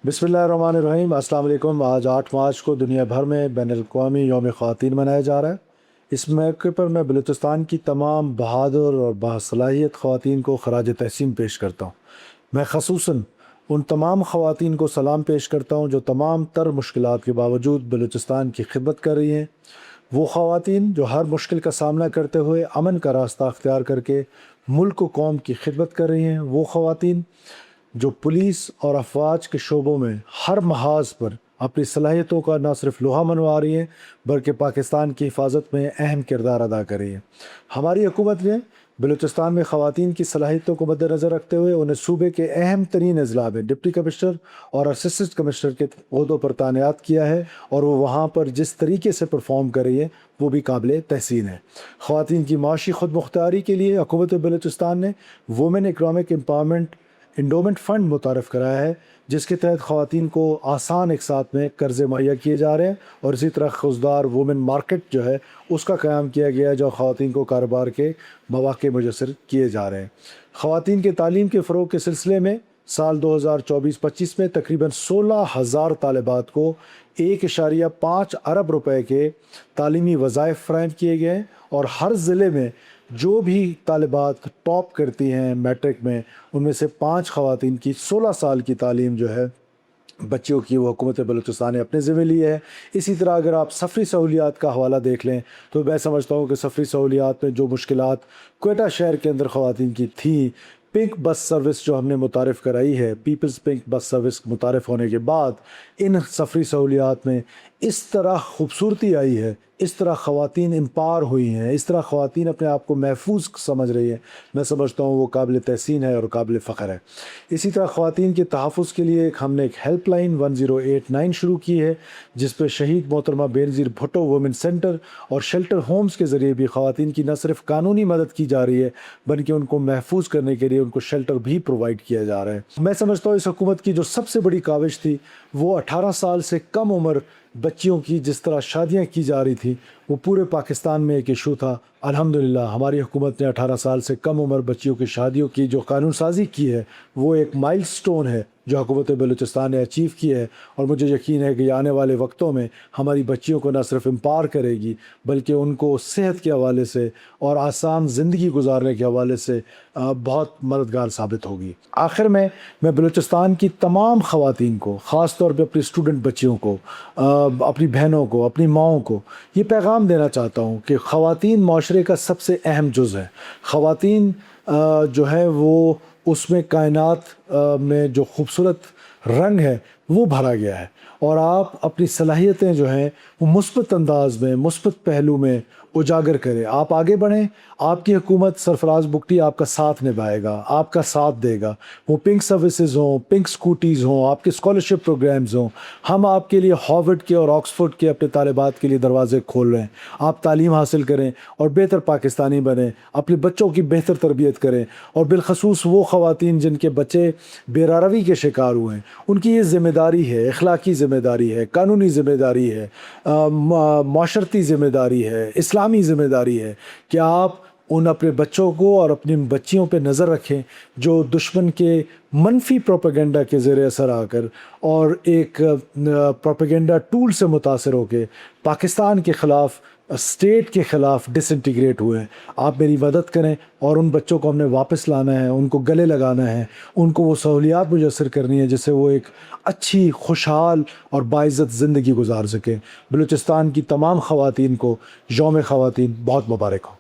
बिस्मिल्लाहिर्रहमानिर्रहीम। अस्सलाम वालेकुम। आज 8 मार्च को दुनिया भर में बैनुल अक़वामी यौम ख़वातीन मनाया जा रहा है। इस मौके पर मैं बलूचिस्तान की तमाम बहादुर और बासलाहियत ख़वातीन को ख़राज तहसीन पेश करता हूँ। मैं ख़ुसूसन उन तमाम ख़वातीन को सलाम पेश करता हूँ जो तमाम तर मुश्किलात के बावजूद बलूचिस्तान की खिदमत कर रही हैं। वो ख़वातीन जो हर मुश्किल का सामना करते हुए अमन का रास्ता अख्तियार करके मुल्क व कौम की खिदमत कर रही हैं। वो ख़वातीन जो पुलिस और अफवाज के शोबों में हर महाज पर अपनी सलाहियतों का न सिर्फ लोहा मनवा रही हैं बल्कि पाकिस्तान की हिफाजत में अहम किरदार अदा कर रही हैं। हमारी हुकूमत ने बलूचिस्तान में ख़वातीन की सलाहियतों को मद्देनज़र रखते हुए उन्हें सूबे के अहम तरीन अजला में डिप्टी कमिश्नर और असिस्टेंट कमिश्नर के ओहदों पर तैनात किया है, और वो वहाँ पर जिस तरीके से परफॉर्म कर रही है वो भी काबिल तहसीन है। ख़वातीन की माशी खुद मुख्तारी के लिए हुकूमत बलूचिस्तान ने women economic empowerment endowment fund मुतारफ़ कराया है, जिसके तहत ख़वातीन को आसान एक साथ में कर्ज़े मुहैया किए जा रहे हैं, और इसी तरह खुशदार वुमेन मार्केट जो है उसका क़याम किया गया है जो ख़वातीन को कारोबार के मौक़े मुयस्सर किए जा रहे हैं। ख़वातीन के तालीम के फ़रोग़ के सिलसिले में साल 2024-25 में तकरीबन 16,000 तालिबात को 1.5 अरब रुपए के तालीमी वज़ाइफ फ़राहम किए गए हैं, और हर ज़िले में जो भी तालिबात टॉप करती हैं मैट्रिक में, उनमें से 5 ख़वातीन की 16 साल की तालीम जो है बच्चियों की वो हुकूमत बलूचिस्तान ने अपने ज़िम्मे ली है। इसी तरह अगर आप सफ़री सहूलियात का हवाला देख लें तो मैं समझता हूँ कि सफ़री सहूलियात में जो मुश्किलात क्वेटा शहर के अंदर ख़वातीन की थी, पिंक बस सर्विस जो हमने मुतारिफ़ कराई है, पीपल्स पिंक बस सर्विस मुतारिफ़ होने के बाद इन सफ़री सहूलियात में इस तरह खूबसूरती आई है, इस तरह ख़वातीन एम्पावर हुई हैं, इस तरह ख़वातीन अपने आप को महफूज समझ रही हैं। मैं समझता हूँ वो काबिल तहसीन है और काबिल फ़ख्र है। इसी तरह ख़वातीन के तहफ़्फ़ुज़ के लिए हमने एक हेल्पलाइन 1089 शुरू की है, जिस पर शहीद मोहतरमा बेनज़ीर भुट्टो वुमेन सेंटर और शेल्टर होम्स के ज़रिए भी ख़वातीन की न सिर्फ कानूनी मदद की जा रही है बल्कि उनको महफूज करने के लिए उनको शेल्टर भी प्रोवाइड किया जा रहा है। मैं समझता हूँ इस हुकूमत की जो सबसे बड़ी काविश थी वो 18 साल से कम उम्र बच्चियों की जिस तरह शादियां की जा रही थी वो पूरे पाकिस्तान में एक इशू था। अल्हम्दुलिल्लाह हमारी हुकूमत ने 18 साल से कम उम्र बच्चियों की शादियों की जो कानून साजी की है वो एक माइलस्टोन है जो हुकूमत बलूचिस्तान ने अचीव की है, और मुझे यकीन है कि आने वाले वक्तों में हमारी बच्चियों को न सिर्फ एम्पावर करेगी बल्कि उनको सेहत के हवाले से और आसान ज़िंदगी गुजारने के हवाले से बहुत मददगार साबित होगी। आखिर में मैं बलूचिस्तान की तमाम ख़वातीन को, ख़ास तौर पे अपनी स्टूडेंट बच्चियों को, अपनी बहनों को, अपनी माओं को ये पैगाम देना चाहता हूँ कि ख़वातीन माशरे का सबसे अहम जुज़ है। ख़वातीन जो है वो उसमें कायनात में जो खूबसूरत रंग है वो भरा गया है, और आप अपनी सलाहियतें जो हैं वो मुस्बत अंदाज में, मुस्बत पहलू में उजागर करें। आप आगे बढ़ें, आपकी हुकूमत सरफराज बुगटी आपका साथ निभाएगा, आपका साथ देगा। वो पिंक सर्विसेज हों, पिंक स्कूटीज़ हों, आपके स्कॉलरशिप प्रोग्राम्स हों, हम आपके लिए हार्वर्ड के और ऑक्सफोर्ड के अपने तालिबात के लिए दरवाज़े खोल रहे हैं। आप तालीम हासिल करें और बेहतर पाकिस्तानी बनें, अपने बच्चों की बेहतर तरबियत करें, और बिलखसूस वो ख़वातीन जिनके बच्चे बेरारवी के शिकार हुए हैं उनकी ये ज़िम्मेदारी है, अखलाकी ज़िम्मेदारी है, कानूनी ज़िम्मेदारी है, माशरती ज़िम्मेदारी है, इस्लामी ज़िम्मेदारी है कि आप उन अपने बच्चों को और अपनी बच्चियों पे नज़र रखें जो दुश्मन के मनफी प्रोपेगेंडा के ज़रिए असर आकर और एक प्रोपेगेंडा टूल से मुतासर होकर पाकिस्तान के ख़िलाफ़, स्टेट के ख़िलाफ़ डिसइंटीग्रेट हुए हैं। आप मेरी मदद करें और उन बच्चों को हमने वापस लाना है, उनको गले लगाना है, उनको वो सहूलियात मुयस्सर करनी है जिससे वो एक अच्छी, खुशहाल और बाइज़्ज़त ज़िंदगी गुजार सकें। बलूचिस्तान की तमाम ख़वातीन को यौम ख़वातीन बहुत मुबारक हो।